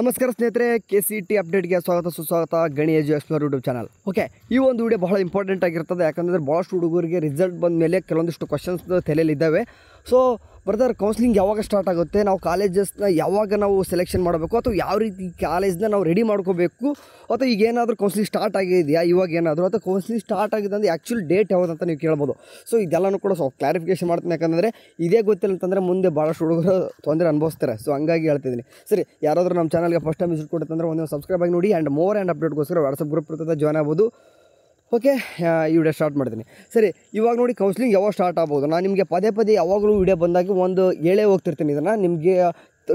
ನಮಸ್ಕಾರ ಸ್ನೇಹಿತರೆ, KCET ಅಪ್ಡೇಟ್ಗೆ ಸ್ವಾಗತ ಸುಸ್ವಾಗತ. ಗಣಿ ಎಜು ಎಕ್ಸ್ಪ್ಲೋರ್ ಯೂಟ್ಯೂಬ್ ಚಾನಲ್. ಓಕೆ, ಈ ಒಂದು ವಿಡಿಯೋ ಬಹಳ ಇಂಪಾರ್ಟೆಂಟ್ ಆಗಿರ್ತದೆ. ಯಾಕಂದರೆ ಭಾಳಷ್ಟು ಹುಡುಗರಿಗೆ ರಿಸಲ್ಟ್ ಬಂದ ಮೇಲೆ ಕೆಲವೊಂದಿಷ್ಟು ಕ್ವಶನ್ಸ್ ತಲೆಯಲ್ಲಿದ್ದಾವೆ. ಸೊ ಬ್ರದರ್, ಕೌನ್ಸಿಲಿಂಗ್ ಯಾವಾಗ ಸ್ಟಾರ್ಟ್ ಆಗುತ್ತೆ, ನಾವು ಕಾಲೇಜಸ್ನ ಯಾವಾಗ ನಾವು ಸೆಲೆಕ್ಷನ್ ಮಾಡಬೇಕು, ಅಥವಾ ಯಾವ ರೀತಿ ಕಾಲೇಜ್ನ ನಾವು ರೆಡಿ ಮಾಡ್ಕೋಬೇಕು, ಅಥವಾ ಈಗ ಏನಾದರೂ ಕೌನ್ಸಿಲಿಂಗ್ ಸ್ಟಾರ್ಟ್ ಆಗಿದೆಯಾ ಇವಾಗ ಏನಾದರೂ, ಅಥವಾ ಕೌನ್ಸಿಲಿಂಗ್ ಸ್ಟಾರ್ಟ್ ಆಗಿದೆ ಅಂದರೆ ಆ್ಯಕ್ಚುಲಿ ಡೇಟ್ ಯಾವುದು ಅಂತ ನೀವು ಕೇಳ್ಬೋದು. ಸೊ ಇದೆಲ್ಲನೂ ಕೂಡ ಸ್ವಲ್ಪ ಕ್ಲಾರಿಫಿಕೇಷನ್ ಮಾಡ್ತೀನಿ. ಯಾಕಂದರೆ ಇದೇ ಗೊತ್ತಿಲ್ಲ ಅಂತಂದರೆ ಮುಂದೆ ಭಾಳಷ್ಟು ಹುಡುಗರು ತೊಂದರೆ ಅನುಭವಿಸ್ತಾರೆ. ಸೊ ಹಂಗಾಗಿ ಹೇಳ್ತಿದ್ದೀನಿ. ಸರಿ, ಯಾರಾದರೂ ನಮ್ಮ ಚಾನಲ್ಗೆ ಫಸ್ಟ್ ಟೈಮ್ ವಿಸಿಟ್ ಕೊಡುತ್ತಂದರೆ ಒಂದು ಸಬ್ಸ್ಕ್ರೈಬ್ ಆಗಿ ನೋಡಿ. ಆ್ಯಂಡ್ ಮೋರ್ ಆ್ಯಂಡ್ ಅಪ್ಡೇಟ್ಗೋಸ್ಕರ ವಾಟ್ಸಪ್ ಗ್ರೂಪ್ ಇರ್ತದೆ, ಜಾಯ್ನ್ ಆಗ್ಬೋದು. ಓಕೆ, ಈ ವಿಡಿಯೋ ಸ್ಟಾರ್ಟ್ ಮಾಡ್ತೀನಿ. ಸರಿ, ಇವಾಗ ನೋಡಿ ಕೌನ್ಸಿಲಿಂಗ್ ಯಾವಾಗ ಸ್ಟಾರ್ಟ್ ಆಗ್ಬೋದು. ನಾನು ನಿಮಗೆ ಪದೇ ಯಾವಾಗಲೂ ವಿಡಿಯೋ ಬಂದಾಗ ಒಂದು ಹೇಳೇ ಹೋಗ್ತಿರ್ತೀನಿ. ಇದನ್ನು ನಿಮಗೆ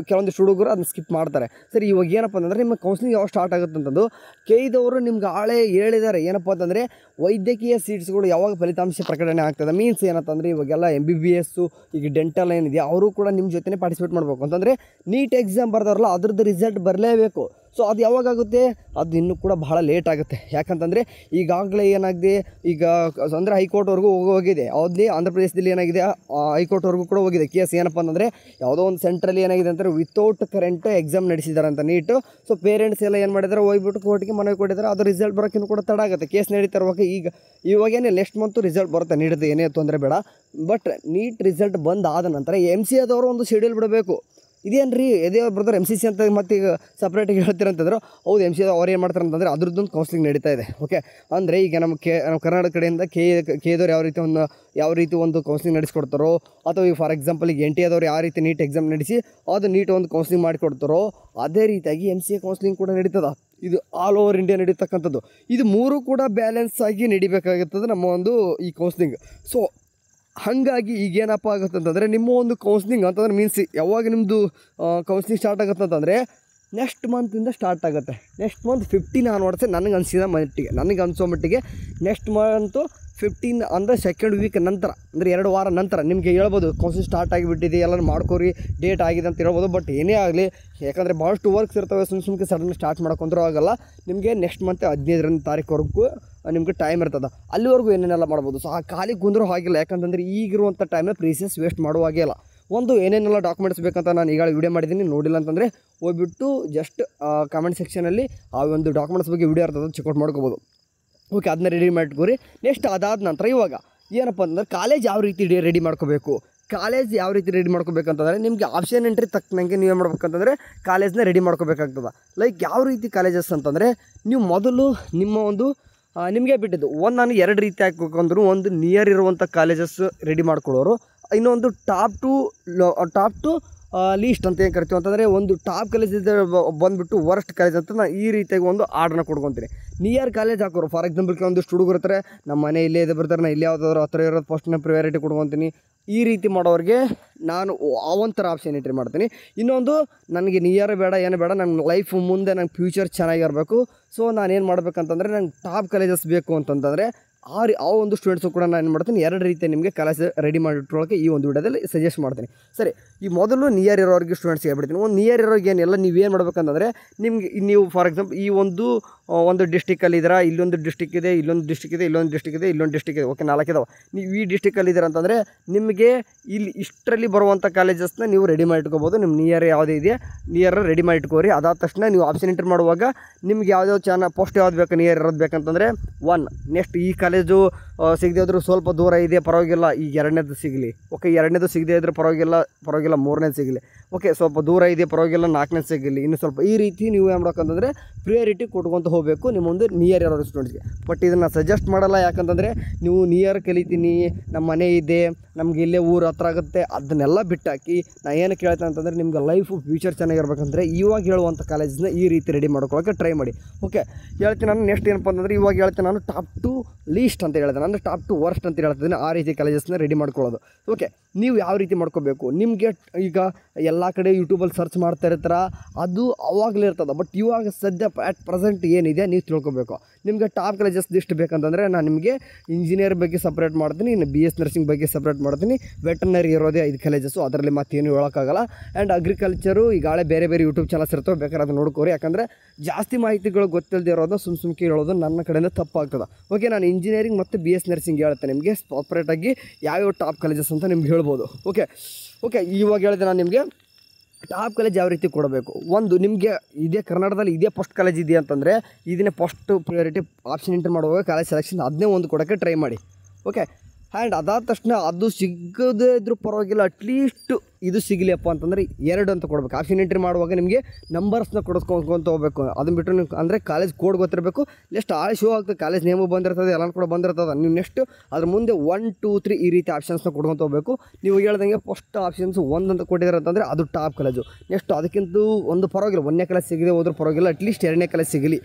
ಕೆಲವೊಂದಿಷ್ಟು ಹುಡುಗರು ಅದನ್ನ ಸ್ಕಿಪ್ ಮಾಡ್ತಾರೆ. ಸರಿ, ಇವಾಗ ಏನಪ್ಪ ಅಂತಂದರೆ ನಿಮ್ಮ ಕೌನ್ಸಿಲಿಂಗ್ ಯಾವಾಗ ಸ್ಟಾರ್ಟ್ ಆಗುತ್ತೆ ಅಂತಂದು ಕೆಇದವರು ನಿಮ್ಗೆ ಆಳೆ ಹೇಳಿದ್ದಾರೆ. ಏನಪ್ಪ ಅಂತಂದರೆ ವೈದ್ಯಕೀಯ ಸೀಟ್ಸ್ಗಳು ಯಾವಾಗ ಫಲಿತಾಂಶ ಪ್ರಕಟಣೆ ಆಗ್ತದೆ. ಮೀನ್ಸ್ ಏನಂತಂದರೆ ಇವಾಗೆಲ್ಲ MBBS ಈಗ ಡೆಂಟಲ್ ಏನಿದೆ ಅವರು ಕೂಡ ನಿಮ್ಮ ಜೊತೆ ಪಾರ್ಟಿಸಿಪೇಟ್ ಮಾಡಬೇಕು ಅಂತಂದರೆ ನೀಟ್ ಎಕ್ಸಾಮ್ ಬರ್ದಾರಲ್ಲ ಅದ್ರದ್ದು ರಿಸಲ್ಟ್ ಬರಲೇಬೇಕು. ಸೊ ಅದು ಯಾವಾಗುತ್ತೆ, ಅದು ಇನ್ನೂ ಕೂಡ ಬಹಳ ಲೇಟ್ ಆಗುತ್ತೆ. ಯಾಕಂತಂದರೆ ಈಗಾಗಲೇ ಏನಾಗಿದೆ, ಈಗ ಅಂದರೆ ಹೈಕೋರ್ಟ್ವರೆಗೂ ಹೋಗಿದೆ. ಅಲ್ಲಿ ಆಂಧ್ರ ಪ್ರದೇಶದಲ್ಲಿ ಏನಾಗಿದೆ, ಹೈಕೋರ್ಟ್ವರೆಗೂ ಕೂಡ ಹೋಗಿದೆ ಕೇಸ್. ಏನಪ್ಪ ಅಂತಂದರೆ ಯಾವುದೋ ಒಂದು ಸೆಂಟ್ರಲ್ಲಿ ಏನಾಗಿದೆ ಅಂದರೆ ವಿತೌಟ್ ಕರೆಂಟ್ ಎಕ್ಸಾಮ್ ನಡೆಸಿದ್ದಾರೆ ಅಂತ ನೀಟು. ಸೊ ಪೇರೆಂಟ್ಸ್ ಎಲ್ಲ ಏನು ಮಾಡಿದ್ದಾರೆ, ಹೋಗ್ಬಿಟ್ಟು ಕೋರ್ಟ್ಗೆ ಮನವಿ ಕೊಟ್ಟಿದ್ದಾರೆ. ಅದು ರಿಸಲ್ಟ್ ಬರೋಕ್ಕಿನ್ನೂ ಕೂಡ ತಡ ಆಗುತ್ತೆ. ಕೇಸ್ ನಡೀತಾ ಇರುವಾಗ ಇವಾಗೇನೆ ನೆಕ್ಸ್ಟ್ ಮಂತು ರಿಸಲ್ಟ್ ಬರುತ್ತೆ. ನೀಡಿದ್ದು ಏನೇ ತೊಂದರೆ ಬೇಡ. ಬಟ್ ನೀಟ್ ರಿಸಲ್ಟ್ ಬಂದಾದ ನಂತರ MCAದವರು ಒಂದು ಶೆಡ್ಯೂಲ್ ಬಿಡಬೇಕು. ಇದೇನು ರೀ ಇದೇ ಬ್ರದರ್ MCC ಅಂತ ಮತ್ತೆ ಈಗ ಸಪ್ರೇಟಾಗಿ ಹೇಳ್ತೀರಂತಂದ್ರೆ, ಹೌದು MCA ಅವ್ರು ಏನು ಮಾಡ್ತಾರೆ ಅಂತಂದರೆ ಅದ್ರದ್ದೊಂದು ಕೌನ್ಸಿಲಿಂಗ್ ನಡೀತಾ ಇದೆ. ಓಕೆ, ಅಂದರೆ ಈಗ ನಮ್ಮ ಕರ್ನಾಟಕ ಕಡೆಯಿಂದ ಕೆದವ್ರು ಯಾವ ರೀತಿ ಒಂದು ಕೌನ್ಸಿಲಿಂಗ್ ನಡೆಸ್ಕೊಡ್ತಾರೋ, ಅಥವಾ ಈಗ ಫಾರ್ ಎಕ್ಸಾಂಪಲ್ ಈಗ NTA ಯಾವ ರೀತಿ ನೀಟ್ ಎಕ್ಸಾಮ್ ನಡೆಸಿ ಅದು ನೀಟ್ ಒಂದು ಕೌನ್ಸಿಲಿಂಗ್ ಮಾಡಿಕೊಡ್ತಾರೋ ಅದೇ ರೀತಿಯಾಗಿ MCA ಕೌನ್ಸಿಲಿಂಗ್ ಕೂಡ ನಡೀತದೆ. ಇದು ಆಲ್ ಓವರ್ ಇಂಡಿಯಾ ನಡೀತಕ್ಕಂಥದ್ದು. ಇದು ಮೂರು ಕೂಡ ಬ್ಯಾಲೆನ್ಸ್ ಆಗಿ ನಡಿಬೇಕಾಗುತ್ತದೆ ನಮ್ಮ ಒಂದು ಈ ಕೌನ್ಸಿಲಿಂಗ್. ಸೊ ಹಾಗಾಗಿ ಈಗೇನಪ್ಪ ಆಗುತ್ತೆ ಅಂತಂದರೆ ನಿಮ್ಮ ಒಂದು ಕೌನ್ಸಿಲಿಂಗ್ ಅಂತಂದ್ರೆ ಮೀನ್ಸ್ ಯಾವಾಗ ನಿಮ್ಮದು ಕೌನ್ಸಿಲಿಂಗ್ ಸ್ಟಾರ್ಟ್ ಆಗುತ್ತೆ ಅಂತಂದರೆ ನೆಕ್ಸ್ಟ್ ಮಂತಿಂದ ಸ್ಟಾರ್ಟ್ ಆಗುತ್ತೆ. ನೆಕ್ಸ್ಟ್ ಮಂತ್ 15 ಆನ್ವರ್ಡ್ಸ್ ನನಗೆ ಅನಿಸೋ ಮಟ್ಟಿಗೆ ನೆಕ್ಸ್ಟ್ ಮಂತು 15 ಅಂದರೆ ಸೆಕೆಂಡ್ ವೀಕ್ ನಂತರ, ಅಂದರೆ 2 ವಾರ ನಂತರ ನಿಮಗೆ ಹೇಳ್ಬೋದು ಕೌನ್ಸಿಲಿಂಗ್ ಸ್ಟಾರ್ಟ್ ಆಗಿಬಿಟ್ಟಿದೆ, ಎಲ್ಲರೂ ಮಾಡ್ಕೋರಿ ಡೇಟ್ ಆಗಿದೆ ಅಂತ ಹೇಳ್ಬೋದು. ಬಟ್ ಏನೇ ಆಗಲಿ, ಯಾಕಂದರೆ ಭಾಳಷ್ಟು ವರ್ಕ್ಸ್ ಇರ್ತವೆ, ಸುಮ್ಮನೆ ಸಡನ್ ಸ್ಟಾರ್ಟ್ ಮಾಡ್ಕೊಂಡ್ರೂ ಆಗಲ್ಲ. ನಿಮಗೆ ನೆಕ್ಸ್ಟ್ ಮಂತ್ 15ನೇ ತಾರೀಕುವರೆಗೂ ನಿಮಗೆ ಟೈಮ್ ಇರ್ತದೆ. ಅಲ್ಲಿವರೆಗೂ ಏನೇನೆಲ್ಲ ಮಾಡ್ಬೋದು. ಸೊ ಆ ಖಾಲಿ ಕುಂದ್ರೂ ಆಗಿಲ್ಲ. ಯಾಕಂತಂದರೆ ಈಗಿರುವಂಥ ಟೈಮ್ನ ಪ್ರೀಸಿಯಸ್ ವೇಸ್ಟ್ ಮಾಡುವಾಗೇ ಇಲ್ಲ. ಒಂದು ಏನೇನೆಲ್ಲ ಡಾಕ್ಯುಮೆಂಟ್ಸ್ ಬೇಕಂತ ನಾನು ಈಗ ವಿಡಿಯೋ ಮಾಡಿದ್ದೀನಿ. ನೋಡಿಲ್ಲ ಅಂತಂದರೆ ಹೋಗ್ಬಿಟ್ಟು ಜಸ್ಟ್ ಕಾಮೆಂಟ್ ಸೆಕ್ಷನಲ್ಲಿ ಆ ಒಂದು ಡಾಕ್ಯುಮೆಂಟ್ಸ್ ಬಗ್ಗೆ ವಿಡಿಯೋ ಇರ್ತದೆ, ಚೆಕ್ಔಟ್ ಮಾಡ್ಕೋಬೋದು. ಓಕೆ, ಅದನ್ನ ರೆಡಿ ಮಾಡಿಟ್ಕೋರಿ. ನೆಕ್ಸ್ಟ್ ಅದಾದ ನಂತರ ಇವಾಗ ಏನಪ್ಪ ಅಂತಂದರೆ ಕಾಲೇಜ್ ಯಾವ ರೀತಿ ರೆಡಿ ಮಾಡ್ಕೋಬೇಕು. ಕಾಲೇಜ್ ಯಾವ ರೀತಿ ರೆಡಿ ಮಾಡ್ಕೋಬೇಕಂತಂದರೆ ನಿಮಗೆ ಆಪ್ಷನ್ ಎಂಟ್ರಿ ತಕ್ಕನಂಗೆ ನೀವೇನು ಮಾಡ್ಬೇಕಂತಂದರೆ ಕಾಲೇಜ್ನ ರೆಡಿ ಮಾಡ್ಕೋಬೇಕಾಗ್ತದೆ. ಲೈಕ್ ಯಾವ ರೀತಿ ಕಾಲೇಜಸ್ ಅಂತಂದರೆ ನೀವು ಮೊದಲು ನಿಮ್ಮ ಒಂದು ನಿಮಗೆ ಬಿಟ್ಟಿದ್ದು ನಾನು 2 ರೀತಿ ಹಾಕ್ಬೇಕಂದ್ರು, ಒಂದು ನಿಯರ್ ಇರುವಂಥ ಕಾಲೇಜಸ್ ರೆಡಿ ಮಾಡ್ಕೊಳ್ಳೋರು, ಇನ್ನೊಂದು ಟಾಪ್ ಟು ಲೀಸ್ಟ್ ಅಂತ ಏನು ಕರಿತೀವಿ ಅಂತಂದರೆ ಒಂದು ಟಾಪ್ ಕಾಲೇಜ್ ಬಂದುಬಿಟ್ಟು ವರ್ಸ್ಟ್ ಕಾಲೇಜ್ ಅಂತ ನಾನು ಈ ರೀತಿಯಾಗಿ ಒಂದು ಆರ್ಡ್ರನ್ನ ಕೊಡ್ಕೊತೀನಿ. ನಿಯರ್ ಕಾಲೇಜ್ ಹಾಕೋರು, ಫಾರ್ ಎಕ್ಸಾಂಪಲ್ಗೆ ಒಂದಿಷ್ಟು ಹುಡುಗರು ಇರ್ತಾರೆ, ನಮ್ಮ ಮನೆ ಇಲ್ಲೇ ಇದೆ ಬರ್ತಾರೆ, ನಾನು ಇಲ್ಲಿ ಯಾವುದಾದ್ರು ಹತ್ರ ಇರೋದು ಫಸ್ಟ್ನ ಪ್ರಿಯಾರಿಟಿ ಕೊಡ್ಕೊತೀನಿ. ಈ ರೀತಿ ಮಾಡೋರಿಗೆ ನಾನು ಒಂಥರ ಆಪ್ಷನ್ ಎಂಟ್ರಿ ಮಾಡ್ತೀನಿ. ಇನ್ನೊಂದು ನನಗೆ ನಿಯರ್ ಬೇಡ, ಏನು ಬೇಡ, ನನ್ನ ಲೈಫ್ ಮುಂದೆ ನಂಗೆ ಫ್ಯೂಚರ್ ಚೆನ್ನಾಗಿರಬೇಕು. ಸೊ ನಾನೇನು ಮಾಡ್ಬೇಕಂತಂದರೆ ನಂಗೆ ಟಾಪ್ ಕಾಲೇಜಸ್ ಬೇಕು ಅಂತಂತಂದರೆ ಆ ಒಂದು ಸ್ಟೂಡೆಂಟ್ಸು ಕೂಡ ನಾನು ಏನು ಮಾಡ್ತೀನಿ, 2 ರೀತಿ ನಿಮಗೆ ಕಾಲೇಜ್ ರೆಡಿ ಮಾಡಿಟ್ಕೊಳ್ಳೋಕೆ ಈ ಒಂದು ವಿಡಿಯೋದಲ್ಲಿ ಸಜೆಸ್ಟ್ ಮಾಡ್ತೀನಿ. ಸರಿ, ಈ ಮೊದಲು ನಿಯರ್ ಇರೋರಿಗೆ ಸ್ಟೂಡೆಂಟ್ಸ್ಗೆ ಹೇಳ್ಬಿಡ್ತೀನಿ. ಒಂದು ನಿಯರ್ ಇರೋರಿಗೆ ಏನಿಲ್ಲ, ನೀವೇನು ಮಾಡ್ಬೇಕಂತಂದರೆ ನೀವು ಫಾರ್ ಎಕ್ಸಾಂಪಲ್ ಈ ಒಂದು ಡಿಸ್ಟಿಕಲ್ಲಿ ಇದ್ದೀರಾ, ಇಲ್ಲೊಂದು ಡಿಸ್ಟಿಕ್ ಇದೆ, ಇಲ್ಲೊಂದು ಡಿಸ್ಟಿಕ್ ಇದೆ, ಇಲ್ಲೊಂದು ಡಿಸ್ಟಿಕ್ ಇದೆ, ಇಲ್ಲೊಂದು ಡಿಸ್ಟಿಕ್ ಇದೆ. ಓಕೆ, 4 ಇದಾವೆ. ನೀವು ಈ ಡಿಸ್ಟಿಕಲ್ಲಿ ಇದ್ದೀರ ಅಂತಂದರೆ ನಿಮಗೆ ಇಲ್ಲಿ ಇಷ್ಟರಲ್ಲಿ ಬರುವಂಥ ಕಾಲೇಜಸ್ನ ನೀವು ರೆಡಿ ಮಾಡಿಟ್ಕೋಬೋದು. ನಿಮ್ಮ ನಿಯರ್ ಯಾವುದೇ ಇದೆಯಾ ನಿಯರ್ ರೆಡಿ ಮಾಡಿಟ್ಕೋರಿ. ಅದಾದ ತಕ್ಷಣ ನೀವು ಆಪ್ಷನ್ ಎಂಟ್ರಿ ಮಾಡುವಾಗ ನಿಮ್ಗೆ ಯಾವುದೋ ಪೋಸ್ಟ್ ಯಾವ್ದು ಬೇಕು, ನಿಯರ್ ಇರೋದು ಬೇಕಂತಂದರೆ 1 ನೆಕ್ಸ್ಟ್ ಈ ಕಾಲೇಜು ಸಿಗದೆ ಹೋದರೂ ಸ್ವಲ್ಪ ದೂರ ಇದೆ ಪರವಾಗಿಲ್ಲ, ಈಗ 2ನೇದು ಸಿಗಲಿ. ಓಕೆ, 2ನೇದು ಸಿಗದೆ ಇದ್ದರೆ ಪರವಾಗಿಲ್ಲ, 3ನೇದು ಸಿಗಲಿ. ಓಕೆ, ಸ್ವಲ್ಪ ದೂರ ಇದೆ ಪರವಾಗಿಲ್ಲ, 4ನೇದು ಸಿಗಲಿ, ಇನ್ನು ಸ್ವಲ್ಪ. ಈ ರೀತಿ ನೀವು ಏನು ಮಾಡ್ಬೇಕಂತಂದರೆ ಪ್ರಿಯಾರಿಟಿ ಕೊಟ್ಕೊತ ಹೋಗಬೇಕು ನಿಮ್ಮ ಒಂದು ನಿಯರ್ ಇರೋ ಸ್ಟೂಡೆಂಟ್ಸ್ಗೆ. ಬಟ್ ಇದನ್ನು ಸಜೆಸ್ಟ್ ಮಾಡಲ್ಲ. ಯಾಕಂತಂದರೆ ನೀವು ನಿಯರ್ ಕಲಿತೀನಿ, ನಮ್ಮ ಮನೆ ಇದೆ, ನಮಗೆ ಇಲ್ಲೇ ಊರು ಹತ್ರ ಆಗುತ್ತೆ, ಅದನ್ನೆಲ್ಲ ಬಿಟ್ಟಾಕಿ ನಾನು ಏನು ಕೇಳ್ತೇನೆ ಅಂತಂದರೆ ನಿಮ್ಗೆ ಲೈಫು ಫ್ಯೂಚರ್ ಚೆನ್ನಾಗಿರ್ಬೇಕಂದ್ರೆ ಇವಾಗ ಹೇಳುವಂಥ ಕಾಲೇಜನ್ನ ಈ ರೀತಿ ರೆಡಿ ಮಾಡ್ಕೊಳ್ಳೋಕೆ ಟ್ರೈ ಮಾಡಿ. ಓಕೆ, ಹೇಳ್ತೀನಿ ನಾನು. ನೆಕ್ಸ್ಟ್ ಏನಪ್ಪ ಅಂತಂದರೆ ಇವಾಗ ಹೇಳ್ತೀನಿ ನಾನು ಟಾಪ್ ಟು ಲೀಸ್ಟ್ ಅಂತ ಹೇಳ್ತೇನೆ, ಅಂದರೆ ಟಾಪ್ ಟು ವರ್ಸ್ಟ್ ಅಂತ ಹೇಳ್ತೀನಿ. ಆ ರೀತಿ ಕಾಲೇಜಸ್ನ ರೆಡಿ ಮಾಡ್ಕೊಳ್ಳೋದು. ಓಕೆ, ನೀವು ಯಾವ ರೀತಿ ಮಾಡ್ಕೋಬೇಕು, ನಿಮಗೆ ಈಗ ಎಲ್ಲ ಕಡೆ ಯೂಟ್ಯೂಬಲ್ಲಿ ಸರ್ಚ್ ಮಾಡ್ತಾ ಇರ್ತಾರ, ಅದು ಅವಾಗಲೇ ಇರ್ತದೆ. ಬಟ್ ಇವಾಗ ಸದ್ಯ ಅಟ್ ಪ್ರೆಸೆಂಟ್ ಏನಿದೆ ನೀವು ತಿಳ್ಕೊಬೇಕು. ನಿಮಗೆ ಟಾಪ್ ಕಾಲೇಜಸ್ ಲಿಸ್ಟ್ ಬೇಕಂತಂದರೆ ನಾನು ನಿಮಗೆ ಇಂಜಿನಿಯರ್ ಬಗ್ಗೆ ಸಪ್ರೇಟ್ ಮಾಡ್ತೀನಿ, ಇನ್ನು BS ನರ್ಸಿಂಗ್ ಬಗ್ಗೆ ಸಪ್ರೇಟ್ ಮಾಡ್ತೀನಿ. ವೆಟರ್ನರಿ ಇರೋದೇ 5 ಕಾಲೇಜಸ್ಸು, ಅದರಲ್ಲಿ ಮತ್ತೇನು ಹೇಳೋಕ್ಕಾಗಲ್ಲ. ಆ್ಯಂಡ್ ಅಗ್ರಿಕಲ್ಚರು ಈಗಾಗಲೇ ಬೇರೆ ಯೂಟ್ಯೂಬ್ ಚಾನಲ್ಸ್ ಇರ್ತವೆ, ಬೇಕಾದ್ರೆ ಅದು ನೋಡ್ಕೋರಿ. ಯಾಕಂದರೆ ಜಾಸ್ತಿ ಮಾಹಿತಿಗಳು ಗೊತ್ತಿಲ್ಲದೆ ಇರೋದು ಸುಮ್ಕೆ ಹೇಳೋದು ನನ್ನ ಕಡೆಯಿಂದ ತಪ್ಪಾಗ್ತದೆ. ಓಕೆ, ನಾನು ಇಂಜಿನಿಯರಿಂಗ್ ಮತ್ತು BS ನರ್ಸಿಂಗ್ ಹೇಳ್ತೇನೆ ನಿಮಗೆ ಸಪ್ರೇಟಾಗಿ ಯಾವ್ಯಾವ ಟಾಪ್ ಕಾಲೇಜಸ್ ಅಂತ ನಿಮ್ಗೆ ಹೇಳ್ಬೋದು. ಓಕೆ, ಇವಾಗ ಹೇಳಿದೆ ನಾನು ನಿಮಗೆ ಟಾಪ್ ಕಾಲೇಜ್ ಯಾವ ರೀತಿ ಕೊಡಬೇಕು, ಒಂದು ನಿಮಗೆ ಇದೇ ಕರ್ನಾಟಕದಲ್ಲಿ ಇದೇ ಫಸ್ಟ್ ಕಾಲೇಜ್ ಇದೆಯಾ ಅಂತಂದರೆ ಇದನ್ನೇ ಫಸ್ಟ್ ಪ್ರಿಯಾರಿಟಿ ಆಪ್ಷನ್ ಎಂಟ್ರಿ ಮಾಡುವಾಗ ಕಾಲೇಜ್ ಸೆಲೆಕ್ಷನ್ ಅದನ್ನೇ ಒಂದು ಕೊಡೋಕ್ಕೆ ಟ್ರೈ ಮಾಡಿ. ಓಕೆ, ಆ್ಯಂಡ್ ಅದಾದ ತಕ್ಷಣ ಅದು ಸಿಗದೇ ಇದ್ರೂ ಪರವಾಗಿಲ್ಲ, ಅಟ್ಲೀಸ್ಟ್ ಇದು ಸಿಗಲಿಯಪ್ಪ ಅಂತಂದರೆ 2 ಅಂತ ಕೊಡಬೇಕು. ಆಪ್ಷನ್ ಎಂಟ್ರಿ ಮಾಡುವಾಗ ನಿಮಗೆ ನಂಬರ್ಸ್ನ ಕೊಡಿಸ್ಕೊಂತ ಹೋಗಬೇಕು. ಅದನ್ನು ಬಿಟ್ಟು ನೀವು ಅಂದರೆ ಕಾಲೇಜ್ ಕೋಡ್ ಗೊತ್ತಿರಬೇಕು. ನೆಕ್ಸ್ಟ್ ಶೋ ಆಗ್ತದೆ, ಕಾಲೇಜ್ ನೇಮು ಬಂದಿರ್ತದೆ, ಎಲ್ಲನೂ ಕೂಡ ಬಂದಿರ್ತದೆ. ನೀವು ನೆಕ್ಸ್ಟ್ ಅದ್ರ ಮುಂದೆ 1, 2, 3 ಈ ರೀತಿ ಆಪ್ಷನ್ಸ್ನ ಕೊಡ್ಕೊತ ಹೋಗಬೇಕು. ನೀವು ಹೇಳ್ದಂಗೆ ಫಸ್ಟ್ ಆಪ್ಷನ್ಸ್ 1 ಅಂತ ಕೊಟ್ಟಿದ್ದಾರೆ ಅಂತಂದರೆ ಅದು ಟಾಪ್ ಕಾಲೇಜು. ನೆಕ್ಸ್ಟ್ ಅದಕ್ಕಿಂತ ಒಂದು ಪರವಾಗಿಲ್ಲ, 1ನೇ ಕಾಲೇಜ್ ಸಿಗದೆ ಹೋದ್ರೂ ಪರವಾಗಿಲ್ಲ, ಅಟ್ಲೀಸ್ಟ್ 2ನೇ ಕಾಲೇಜ್ ಸಿಗಲಿ.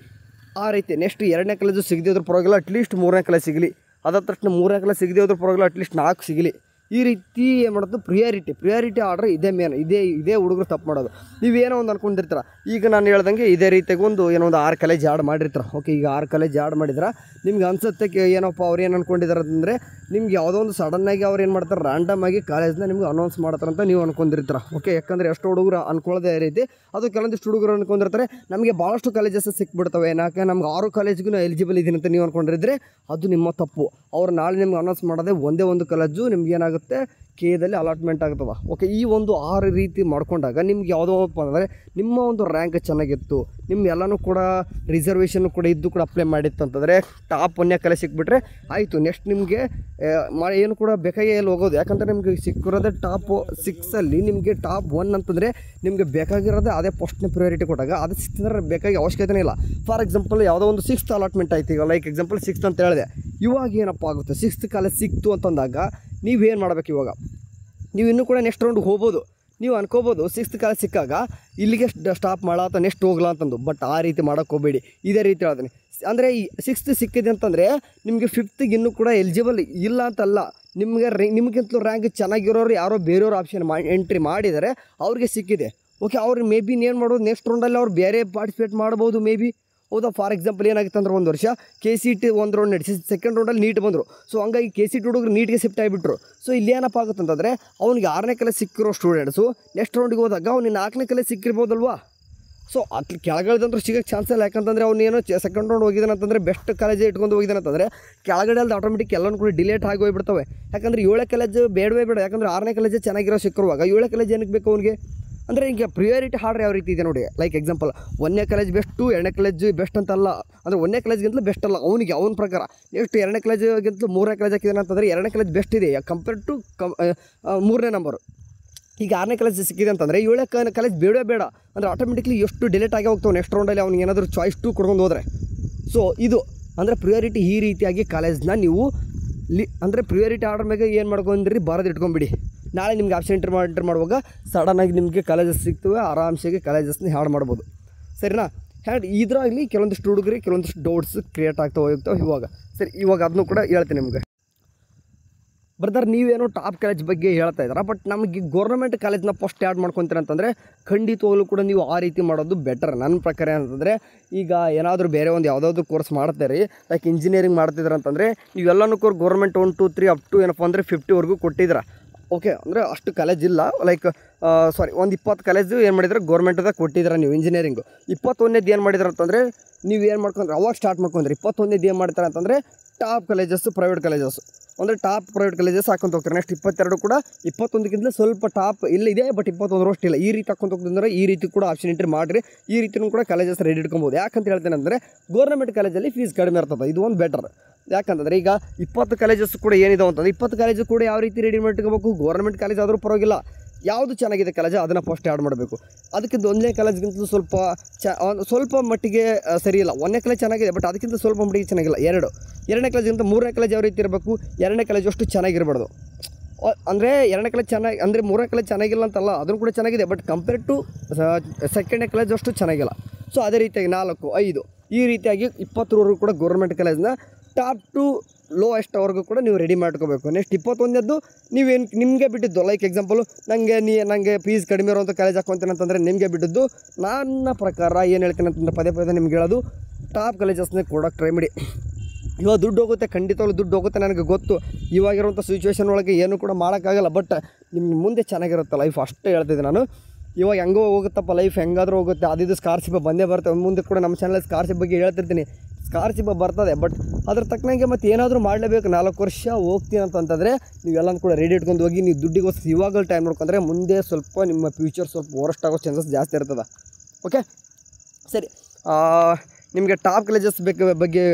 ಆ ರೀತಿ ನೆಕ್ಸ್ಟ್ 2ನೇ ಕಾಲೇಜು ಸಿಗದೆ ಹೋದ್ರೂ ಪರವಾಗಿಲ್ಲ, ಅಟ್ಲೀಸ್ಟ್ 3ನೇ ಕಾಲೇಜ್ ಸಿಗಲಿ. ಅದಾದ ತಕ್ಷಣ 3ನೇ ಕಾಲೇಜ್ ಸಿಗದೆ ಹೋದ್ರೂ ಪರವಾಗಿಲ್ಲ, ಅಟ್ಲೀಸ್ಟ್ 4 ಸಿಗಲಿ. ಈ ರೀತಿ ಏನು ಮಾಡೋದು, ಪ್ರಿಯಾರಿಟಿ ಆರ್ಡ್ರ್ ಇದೇ ಮೇನ್. ಇದೇ ಹುಡುಗರು ತಪ್ಪು ಮಾಡೋದು. ನೀವೇನೋ ಒಂದು ಅಂದ್ಕೊಂಡಿರ್ತೀರ. ಈಗ ನಾನು ಹೇಳ್ದಂಗೆ ಇದೇ ರೀತಿಯಾಗಿ ಏನೋ ಒಂದು 6 ಕಾಲೇಜ್ ಆ್ಯಡ್ ಮಾಡಿರ್ತಾರೆ. ಓಕೆ, ಈಗ 6 ಕಾಲೇಜ್ ಆ್ಯಡ್ ಮಾಡಿದ್ರೆ ನಿಮ್ಗೆ ಅನ್ಸುತ್ತೆ ಏನಪ್ಪ ಅವ್ರು ಏನು ಅಂದ್ಕೊಂಡಿದ್ದಾರೆ ಅಂದರೆ ನಿಮ್ಗೆ ಯಾವುದೋ ಒಂದು ಸಡನ್ನಾಗಿ ಅವ್ರು ಏನು ಮಾಡ್ತಾರೆ, ರ್ಯಾಂಡಮ್ ಆಗಿ ಕಾಲೇಜ್ನ ನಿಮ್ಗೆ ಅನೌನ್ಸ್ ಮಾಡ್ತಾರಂತ ನೀವು ಅಂದ್ಕೊಂಡಿರ್ತೀರ. ಓಕೆ, ಯಾಕಂದರೆ ಎಷ್ಟು ಹುಡುಗರು ಅಂದ್ಕೊಳ್ಳೋದೇ ರೀತಿ, ಅದು ಕೆಲವೊಂದಿಷ್ಟು ಹುಡುಗರು ಅಂದ್ಕೊಂಡಿರ್ತಾರೆ ನಮಗೆ ಭಾಳಷ್ಟು ಕಾಲೇಜಸ್ ಸಿಕ್ಬಿಡ್ತವೆ, ಯಾಕೆ ನಮ್ಗೆ 6 ಕಾಲೇಜ್ಗೂ ಎಲಿಜಿಬಲ್ ಇದೀನಿ ಅಂತ ನೀವು ಅಂದ್ಕೊಂಡಿದ್ರೆ ಅದು ನಿಮ್ಮ ತಪ್ಪು. ಅವ್ರು ನಾಳೆ ನಿಮ್ಗೆ ಅನೌನ್ಸ್ ಮಾಡೋದೇ ಒಂದೇ ಒಂದು ಕಾಲೇಜು ನಿಮ್ಗೆ ಏನಾಗುತ್ತೆ ಕೆದಲ್ಲಿ ಅಲಾಟ್ಮೆಂಟ್ ಆಗ್ತದೆ. ಓಕೆ, ಈ ಒಂದು 6 ರೀತಿ ಮಾಡ್ಕೊಂಡಾಗ ನಿಮ್ಗೆ ಯಾವುದೋಪ್ಪ ಅಂದರೆ ನಿಮ್ಮ ಒಂದು ರ್ಯಾಂಕ್ ಚೆನ್ನಾಗಿತ್ತು, ನಿಮ್ಮ ಎಲ್ಲನೂ ಕೂಡ ರಿಸರ್ವೇಷನ್ ಕೂಡ ಇದ್ದು ಕೂಡ ಅಪ್ಲೈ ಮಾಡಿತ್ತು ಅಂತಂದರೆ ಟಾಪ್ 1ನೇ ಕಾಲೇಜ್ ಸಿಕ್ಬಿಟ್ರೆ ಆಯಿತು. ನೆಕ್ಸ್ಟ್ ನಿಮಗೆ ಏನು ಕೂಡ ಬೇಕಾಗೇ ಎಲ್ಲಿ ಹೋಗೋದು, ಯಾಕಂದರೆ ನಿಮಗೆ ಸಿಕ್ಕಿರೋದೇ ಟಾಪ್ 6ಅಲ್ಲಿ ನಿಮಗೆ ಟಾಪ್ 1 ಅಂತಂದರೆ ನಿಮಗೆ ಬೇಕಾಗಿರೋದೇ ಅದೇ ಫಸ್ಟ್ನೇ ಪ್ರಿಯಾರಿಟಿ ಕೊಟ್ಟಾಗ ಅದು ಸಿಕ್ಕಿದ್ರೆ ಬೇಕಾಗಿ ಅವಶ್ಯಕತೆ ಇಲ್ಲ. ಫಾರ್ ಎಕ್ಸಾಂಪಲ್ ಯಾವುದೋ ಒಂದು 6th ಅಲಾಟ್ಮೆಂಟ್ ಆಯ್ತು, ಈಗ ಲೈಕ್ ಎಕ್ಸಾಂಪಲ್ 6th ಅಂತ ಹೇಳಿದೆ. ಇವಾಗ ಏನಪ್ಪ ಆಗುತ್ತೆ, 6th ಕಾಲೇಜ್ ಸಿಕ್ತು ಅಂತಂದಾಗ ನೀವೇನು ಮಾಡಬೇಕು, ಇವಾಗ ನೀವು ಇನ್ನೂ ಕೂಡ ನೆಕ್ಸ್ಟ್ ರೌಂಡ್ಗೆ ಹೋಗ್ಬೋದು. ನೀವು ಅನ್ಕೋಬೋದು 6th ಕಾಲೇಜ್ ಸಿಕ್ಕಾಗ ಇಲ್ಲಿಗೆ ಸ್ಟಾಪ್ ಮಾಡೋ ಅಥವಾ ನೆಕ್ಸ್ಟ್ ಹೋಗ್ಲಾ ಅಂತಂದು. ಬಟ್ ಆ ರೀತಿ ಮಾಡೋಕ್ಕೆ ಹೋಗಬೇಡಿ. ಇದೇ ರೀತಿ ಹೇಳ್ತೀನಿ ಅಂದರೆ ಈ 6th ಸಿಕ್ಕಿದೆ ಅಂತಂದರೆ ನಿಮಗೆ 5th ಇನ್ನೂ ಕೂಡ ಎಲಿಜಿಬಲ್ ಇಲ್ಲ ಅಂತಲ್ಲ, ನಿಮಗಿಂತಲೂ ರ್ಯಾಂಕ್ ಚೆನ್ನಾಗಿರೋರು ಯಾರೋ ಬೇರೆಯವ್ರು ಆಪ್ಷನ್ ಎಂಟ್ರಿ ಮಾಡಿದರೆ ಅವ್ರಿಗೆ ಸಿಕ್ಕಿದೆ. ಓಕೆ, ಅವ್ರಿಗೆ ಮೇ ಬಿ ಏನು ಮಾಡೋದು, ನೆಕ್ಸ್ಟ್ ರೌಂಡಲ್ಲಿ ಅವ್ರು ಬೇರೆ ಪಾರ್ಟಿಸಿಪೇಟ್ ಮಾಡ್ಬೋದು ಮೇ ಬಿ. ಹೌದಾ, ಫಾರ್ ಎಕ್ಸಾಂಪಲ್ ಏನಾಗಿತ್ತು ಅಂದ್ರೆ ಒಂದು ವರ್ಷ KCT 1 ರೌಂಡ್ ನಡೆಸಿ ಸೆಕೆಂಡ್ ರೌಂಡಲ್ಲಿ ನೀಟ್ ಬಂದರು. ಸೊ ಹಂಗಾಗಿ KCT ಹುಡುಗರು ನೀಟ್ಗೆ ಶಿಫ್ಟ್ ಆಗಿಬಿಟ್ರು. ಸೊ ಇಲ್ಲಿ ಏನಪ್ಪ ಆಗುತ್ತೆ ಅಂತಂದರೆ ಅವ್ನಿಗೆ 6ನೇ ಕಾಲೇಜ್ ಸಿಕ್ಕಿರೋ ಸ್ಟೂಡೆಂಟ್ಸು ನೆಕ್ಸ್ಟ್ ರೌಂಡಿಗೆ ಹೋದಾಗ ಅವ್ನಿಗೆ 4ನೇ ಕಾಲೇಜ್ ಸಿಕ್ಕಿರ್ಬೋದಲ್ವಾ. ಸೊ ಅಲ್ಲಿ ಕೆಳಗಡೆದಂದ್ರೂ ಸಿಗೋಕ್ಕೆ ಚಾನ್ಸ್ ಇಲ್ಲ. ಯಾಕಂತಂದರೆ ಅವನೇನೋ ಸೆಕೆಂಡ್ ರೌಂಡ್ ಹೋಗಿದ್ದಾನೆ ಅಂತಂದರೆ ಬೆಸ್ಟ್ ಕಾಲೇಜೇ ಇಟ್ಕೊಂಡು ಹೋಗಿದ್ದಾನೆ ಅಂತಂದರೆ ಕೆಳಗಡೆಯಲ್ಲಿ ಆಟೋಮೆಟಿಕ್ ಎಲ್ಲನೂ ಕೂಡ ಡಿಲೇಟ್ ಆಗಿ ಹೋಗ್ಬಿಡ್ತವೆ. ಯಾಕಂದರೆ 7ನೇ ಕಾಲೇಜ್ ಬೇಡವೇ ಬೇಡ. ಯಾಕಂದರೆ 6ನೇ ಕಾಲೇಜೇ ಚೆನ್ನಾಗಿರೋ ಸಿಕ್ಕಿರುವಾಗ 7ನೇ ಕಾಲೇಜ್ ಏನಕ್ಕೆ ಬೇಕು ಅವನಿಗೆ ಅಂದರೆ ಈಗ ಪ್ರಿಯಾರಿಟಿ ಆರ್ಡರ್ ಯಾವ ರೀತಿ ಇದೆ ನೋಡಿ. ಲೈಕ್ ಎಕ್ಸಾಂಪಲ್ 1ನೇ ಕಾಲೇಜ್ ಬೆಸ್ಟು, 2ನೇ ಕಾಲೇಜ್ ಬೆಸ್ಟ್ ಅಂತಲ್ಲ. ಅಂದರೆ 1ನೇ ಕಾಲೇಜ್ಗಿಂತಲೂ ಬೆಸ್ಟ್ ಅಲ್ಲ ಅವನಿಗೆ, ಅವನ ಪ್ರಕಾರ. ನೆಕ್ಸ್ಟ್ 2ನೇ ಕಾಲೇಜ್ಗಿಂತಲೂ 3ನೇ ಕಾಲೇಜ್ ಹಾಕಿದ್ದಾನೆ ಅಂತಂದರೆ 2ನೇ ಕಾಲೇಜ್ ಬೆಸ್ಟ್ ಇದೆ ಕಂಪೇರ್ ಟು 3ನೇ ನಂಬರು. ಈಗ 6ನೇ ಕಾಲೇಜ್ ಸಿಕ್ಕಿದೆ ಅಂತಂದರೆ 7ನೇ ಕಾಲೇಜ್ ಬೇಡ ಅಂದರೆ ಆಟೋಮೆಟಿಕ್ಲಿ ಎಷ್ಟು ಡಿಲೇಟ್ ಆಗಿ ಹೋಗ್ತಾವೆ ನೆಕ್ಸ್ಟ್ ರೌಂಡಲ್ಲಿ ಅವ್ನಿಗೆ ಏನಾದರೂ ಚಾಯ್ಸ್ 2 ಕೊಡ್ಕೊಂಡು ಹೋದರೆ. ಸೊ ಇದು ಅಂದರೆ ಪ್ರಿಯಾರಿಟಿ. ಈ ರೀತಿಯಾಗಿ ಕಾಲೇಜ್ನ ನೀವು ಅಂದರೆ ಪ್ರಿಯಾರಿಟಿ ಆರ್ಡರ್ ಮೇಲೆ ಏನು ಮಾಡ್ಕೊಂಡ್ರಿ, ಬರೋದು ಇಟ್ಕೊಂಬಿಡಿ. ನಾಳೆ ನಿಮ್ಗೆ ಆಪ್ಷನ್ ಎಂಟ್ರಿ ಮಾಡುವಾಗ ಸಡನ್ನಾಗಿ ನಿಮಗೆ ಕಾಲೇಜಸ್ ಸಿಗ್ತವೆ, ಆರಾಮ್ಸಾಗಿ ಕಾಲೇಜಸ್ನ ಹ್ಯಾಡ್ ಮಾಡ್ಬೋದು. ಸರಿನಾ? ಹ್ಯಾಡ್ ಇದರಾಗಲಿ ಕೆಲವೊಂದಿಷ್ಟು ಹುಡುಗರಿಗೆ ಕೆಲವೊಂದಿಷ್ಟು ಡೌಟ್ಸ್ ಕ್ರಿಯೇಟ್ ಆಗ್ತಾ ಹೋಗ್ತಾವೆ. ಇವಾಗ ಅದನ್ನು ಕೂಡ ಹೇಳ್ತೀನಿ ನಿಮಗೆ. ಬ್ರದರ್, ನೀವೇನೋ ಟಾಪ್ ಕಾಲೇಜ್ ಬಗ್ಗೆ ಹೇಳ್ತಾ ಇದ್ದೀರಾ, ಬಟ್ ನಮಗೆ ಗೌರ್ಮೆಂಟ್ ಕಾಲೇಜ್ನ ಫಸ್ಟ್ ಆ್ಯಡ್ ಮಾಡ್ಕೊತೀರ ಅಂತಂದರೆ ಖಂಡಿತವಾಗ್ಲೂ ಕೂಡ ನೀವು ಆ ರೀತಿ ಮಾಡೋದು ಬೆಟರ್ ನನ್ನ ಪ್ರಕಾರ. ಏನಂತಂದರೆ ಈಗ ಏನಾದರೂ ಬೇರೆ ಒಂದು ಯಾವುದಾದ್ರೂ ಕೋರ್ಸ್ ಮಾಡ್ತಾರೆ, ಲೈಕ್ ಇಂಜಿನಿಯರಿಂಗ್ ಮಾಡ್ತಿದ್ರೆ ಅಂತಂದರೆ ನೀವೆಲ್ಲನೂ ಗೌರ್ಮೆಂಟ್ 1, 2, 3 ಅಪ್ ಟು ಏನಪ್ಪ ಅಂದರೆ 50ವರೆಗೂ ಕೊಟ್ಟಿದ್ದೀರ. ಓಕೆ, ಅಂದರೆ ಅಷ್ಟು ಕಾಲೇಜ್ ಇಲ್ಲ. ಲೈಕ್ ಒಂದು 20 ಕಾಲೇಜು ಏನು ಮಾಡಿದ್ರೆ ಗೌರ್ಮೆಂಟ್ದಾಗ ಕೊಟ್ಟಿದ್ದೀರ ನೀವು ಇಂಜಿನಿಯರಿಂಗು. 21ನೇದು ಏನು ಮಾಡಿದ್ರೆ ಅಂತಂದರೆ ನೀವು ಏನು ಮಾಡ್ಕೊಂಡ್ರೆ ಅವಾಗ ಸ್ಟಾರ್ಟ್ ಮಾಡ್ಕೊಂಡ್ರಿ. 21ನೇದು ಏನು ಮಾಡ್ತಾರೆ ಅಂತಂದರೆ ಟಾಪ್ ಕಾಲೇಜಸ್, ಪ್ರೈವೇಟ್ ಕಾಲೇಜಸ್ ಅಂದರೆ ಟಾಪ್ ಪ್ರೈವೇಟ್ ಕಾಲೇಜಸ್ ಹಾಕೊಂತ ಹೋಗ್ತಾರೆ. ನೆಕ್ಸ್ಟ್ 22 ಕೂಡ 21ಕ್ಕಿಂತ ಸ್ವಲ್ಪ ಟಾಪ್ ಇಲ್ಲಿದೆ, ಬಟ್ 21 ಅಷ್ಟಿಲ್ಲ. ಈ ರೀತಿ ಹಾಕೊಂತ ಹೋಗ್ತಂದ್ರೆ ಈ ರೀತಿ ಕೂಡ ಆಪ್ಷನ್ ಎಂಟ್ರಿ ಮಾಡಿರಿ. ಈ ರೀತಿಯೂ ಕೂಡ ಕಾಲೇಜಸ್ ರೆಡಿ ಇಟ್ಕೊಬೋದು. ಯಾಕಂತ ಹೇಳ್ತೇನೆ ಅಂದರೆ ಗೌರ್ಮೆಂಟ್ ಕಾಲೇಜಲ್ಲಿ ಫೀಸ್ ಕಡಿಮೆ ಇರ್ತದೆ, ಇದು ಒಂದು ಬೆಟರ್. ಯಾಕಂತಂದರೆ ಈಗ 20 ಕಾಲೇಜಸ್ ಕೂಡ ಏನಿದಾವೆ ಅಂತಂದರೆ 20 ಕಾಲೇಜು ಕೂಡ ಯಾವ ರೀತಿ ರೆಡಿ ಮಾಡ್ಕೋಬೇಕು, ಗೌರ್ಮೆಂಟ್ ಕಾಲೇಜ್ ಆದರೂ ಪರವಾಗಿಲ್ಲ, ಯಾವುದು ಚೆನ್ನಾಗಿದೆ ಕಾಲೇಜ್ ಅದನ್ನು ಫಸ್ಟ್ ಆ್ಯಡ್ ಮಾಡಬೇಕು. ಅದಕ್ಕಿಂತ 1ನೇ ಕಾಲೇಜ್ಗಿಂತ ಸ್ವಲ್ಪ ಮಟ್ಟಿಗೆ ಸರಿ ಇಲ್ಲ. 1ನೇ ಕಾಲೇಜ್ ಚೆನ್ನಾಗಿದೆ, ಬಟ್ ಅದಕ್ಕಿಂತ ಸ್ವಲ್ಪ ಮಟ್ಟಿಗೆ ಚೆನ್ನಾಗಿಲ್ಲ. 2ನೇ ಕಾಲೇಜ್ಗಿಂತ 3ನೇ ಕಾಲೇಜ್ ಯಾವ ರೀತಿ ಇರಬೇಕು, 2ನೇ ಕಾಲೇಜ್ ಅಷ್ಟು ಚೆನ್ನಾಗಿರಬಾರ್ದು. ಅಂದರೆ 2ನೇ ಕಾಲೇಜ್ ಚೆನ್ನಾಗಿ ಅಂದರೆ 3ನೇ ಕಾಲೇಜ್ ಚೆನ್ನಾಗಿಲ್ಲ ಅಂತಲ್ಲ, ಅದನ್ನು ಕೂಡ ಚೆನ್ನಾಗಿದೆ, ಬಟ್ ಕಂಪೇರ್ ಟು ಸೆಕೆಂಡ್ನೇ ಕಾಲೇಜ್ ಅಷ್ಟು ಚೆನ್ನಾಗಿಲ್ಲ. ಸೊ ಅದೇ ರೀತಿಯಾಗಿ 4, 5 ಈ ರೀತಿಯಾಗಿ 20ವರೆಗೂ ಕೂಡ ಗೌರ್ಮೆಂಟ್ ಕಾಲೇಜ್ನ ಟಾಪ್ ಟು ಲೋಯೆಸ್ಟ್ ಅವ್ರಿಗೂ ಕೂಡ ನೀವು ರೆಡಿ ಮಾಡ್ಕೋಬೇಕು. ನೆಕ್ಸ್ಟ್ 21ನೇದು ನೀವೇನು ನಿಮಗೆ ಬಿಟ್ಟಿದ್ದು. ಲೈಕ್ ಎಕ್ಸಾಂಪಲು ನನಗೆ ಫೀಸ್ ಕಡಿಮೆ ಇರೋಂಥ ಕಾಲೇಜ್ ಹಾಕ್ಕೊಂತೇನೆ ಅಂತಂದರೆ ನಿಮಗೆ ಬಿಟ್ಟಿದ್ದು. ನನ್ನ ಪ್ರಕಾರ ಏನು ಹೇಳ್ತೀನಿ ಅಂತಂದರೆ ಪದೇ ನಿಮ್ಗೆ ಹೇಳೋದು ಟಾಪ್ ಕಾಲೇಜಸ್ನೇ ಕೊಡೋಕ್ಕೆ ಟ್ರೈ ಮಾಡಿ. ಇವಾಗ ದುಡ್ಡು ಹೋಗುತ್ತೆ, ಖಂಡಿತವಾಗ್ಲೂ ದುಡ್ಡು ಹೋಗುತ್ತೆ, ನನಗೆ ಗೊತ್ತು. ಇವಾಗಿರುವಂಥ ಸಿಚುವೇಷನ್ ಒಳಗೆ ಏನೂ ಕೂಡ ಮಾಡೋಕ್ಕಾಗಲ್ಲ, ಬಟ್ ನಿಮ್ಗೆ ಮುಂದೆ ಚೆನ್ನಾಗಿರುತ್ತೆ ಲೈಫ್, ಅಷ್ಟೇ ಹೇಳ್ತಿದ್ದೆ ನಾನು. ಇವಾಗ ಹೆಂಗೋ ಹೋಗುತ್ತಪ್ಪ ಲೈಫ್, ಹೆಂಗಾದರೂ ಹೋಗುತ್ತೆ. ಅದಿದ್ದು ಸ್ಕಾಲರ್ಶಿಪ್ ಬಂದೇ ಬರುತ್ತೆ. ಮುಂದೆ ಕೂಡ ನಮ್ಮ ಚಾನಲ್ ಸ್ಕಾಲರ್ಶಿಪ್ ಬಗ್ಗೆ ಹೇಳ್ತಿರ್ತೀನಿ. ಸ್ಕಾಲರ್ಶಿಪ್ ಬರ್ತದೆ. ಬಟ್ ಅದ್ರ ತಕ್ಕನಂಗೆ ಮತ್ತು ಏನಾದರೂ ಮಾಡಲೇಬೇಕು, 4 ವರ್ಷ ಹೋಗ್ತೀನಿ ಅಂತಂತಂದರೆ ನೀವೆಲ್ಲನೂ ಕೂಡ ರೆಡಿ ಇಟ್ಕೊಂಡು ಹೋಗಿ. ನೀವು ದುಡ್ಡಿಗೋಸ್ಕರ ಇವಾಗಲೂ ಟೈಮ್ ನೋಡ್ಕೊಂಡ್ರೆ ಮುಂದೆ ಸ್ವಲ್ಪ ನಿಮ್ಮ ಫ್ಯೂಚರ್ ಸ್ವಲ್ಪ ವರಸ್ಟ್ ಆಗೋ ಚಾನ್ಸಸ್ ಜಾಸ್ತಿ ಇರ್ತದೆ. ಓಕೆ ಸರಿ, ನಿಮಗೆ ಟಾಪ್ ಕಾಲೇಜಸ್ ಬಗ್ಗೆ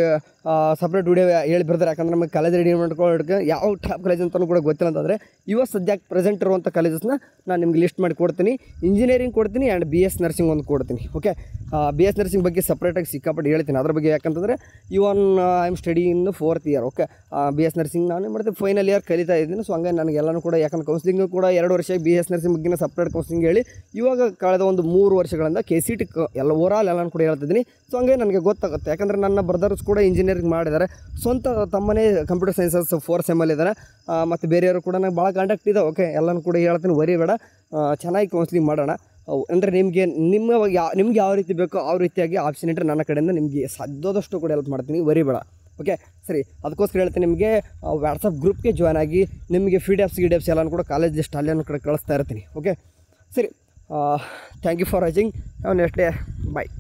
ಸಪ್ರೇಟ್ ವಿಡಿಯೋ ಹೇಳಿ ಬರ್ತಾರೆ. ಯಾಕಂದರೆ ನಮಗೆ ಕಾಲೇಜ್ ರೆಡಿ ಮಾಡ್ಕೊಳ್ಳೋಕ್ಕೆ ಯಾವ ಟಾಪ್ ಕಾಲೇಜ್ ಅಂತಲೂ ಕೂಡ ಗೊತ್ತಿಲ್ಲ ಅಂತಂದರೆ ಇವಾಗ ಸದ್ಯಕ್ಕೆ ಪ್ರೆಸೆಂಟ್ ಇರುವಂಥ ಕಾಲೇಜಸ್ನ ನಾನು ನಿಮ್ಗೆ ಲಿಸ್ಟ್ ಮಾಡಿ ಕೊಡ್ತೀನಿ. ಇಂಜಿನಿಯರಿಂಗ್ ಕೊಡ್ತೀನಿ ಆ್ಯಂಡ್ BS ನರ್ಸಿಂಗ್ ಒಂದು ಕೊಡ್ತೀನಿ. ಓಕೆ, BS ನರ್ಸಿಂಗ್ ಬಗ್ಗೆ ಸಪ್ರೇಟಾಗಿ ಸಿಕ್ಕಾಪಟ್ಟು ಹೇಳ್ತೀನಿ ಅದ್ರ ಬಗ್ಗೆ. ಯಾಕಂತಂದರೆ even I am study in 4th year. Okay, BS nursing ನಾನು ಏನು ಮಾಡ್ತೀನಿ, ಫೈನಲ್ ಇಯರ್ ಕಲಿತಾ ಇದ್ದೀನಿ. ಸೊ ಹಂಗಾಗಿ ನನಗೆಲ್ಲನೂ ಕೂಡ, ಯಾಕಂದ್ರೆ ಕೌನ್ಸಿಲಿಂಗು ಕೂಡ 2 ವರ್ಷ BS ನರ್ಸಿಂಗ್ ಬಗ್ಗೆ ಸಪ್ರೇಟ್ ಕೌನ್ಸಿಲಿಂಗ್ ಹೇಳಿ ಇವಾಗ ಕಳೆದ ಒಂದು 3 ವರ್ಷಗಳಿಂದ KCET ಎಲ್ಲ ಓವರಾಲ್ ಎಲ್ಲನೂ ಕೂಡ ಹೇಳ್ತಿದ್ದೀನಿ. ಸೊ ಹಂಗೆ ನನಗೆ ಗೊತ್ತಾಗುತ್ತೆ, ಯಾಕಂದರೆ ನನ್ನ ಬ್ರದರ್ಸ್ ಕೂಡ ಇಂಜಿನಿಯರಿಂಗ್ ಮಾಡಿದ್ದಾರೆ. ಸ್ವಂತ ತಮ್ಮನೇ ಕಂಪ್ಯೂಟರ್ ಸೈನ್ಸಸ್ 4th ಸೆಮ್ಮಲ್ಲಿ ಇದ್ದಾರೆ. ಮತ್ತು ಬೇರೆಯವರು ಕೂಡ ನನಗೆ ಭಾಳ ಕಾಂಟ್ಯಾಕ್ಟ್ ಇದೆ. ಓಕೆ, ಎಲ್ಲನೂ ಕೂಡ ಹೇಳ್ತೀನಿ, ವರಿ ಬೇಡ, ಚೆನ್ನಾಗಿ ಕೌನ್ಸಿಲಿಂಗ್ ಮಾಡೋಣ. ಅಂದರೆ ನಿಮ್ಗೆ ಯಾವ ರೀತಿ ಬೇಕೋ ಆ ರೀತಿಯಾಗಿ ಆಪ್ಷನ್ ಇಟ್ಟರೆ ನನ್ನ ಕಡೆಯಿಂದ ನಿಮಗೆ ಸಾಧ್ಯದಷ್ಟು ಕೂಡ ಹೆಲ್ಪ್ ಮಾಡ್ತೀನಿ, ವರಿ ಬೇಡ. ಓಕೆ ಸರಿ, ಅದಕ್ಕೋಸ್ಕರ ಹೇಳ್ತೀನಿ ನಿಮಗೆ ವಾಟ್ಸಪ್ ಗ್ರೂಪ್ಗೆ ಜಾಯ್ನ್ ಆಗಿ ನಿಮಗೆ PDF ಎಲ್ಲನೂ ಕೂಡ ಕಾಲೇಜ್ ಜಸ್ಟ್ ಅಲ್ಲೇನೂ ಕಡೆ ಕಳಿಸ್ತಾ ಇರ್ತೀನಿ. ಓಕೆ ಸರಿ, thank you for watching. Next day bye.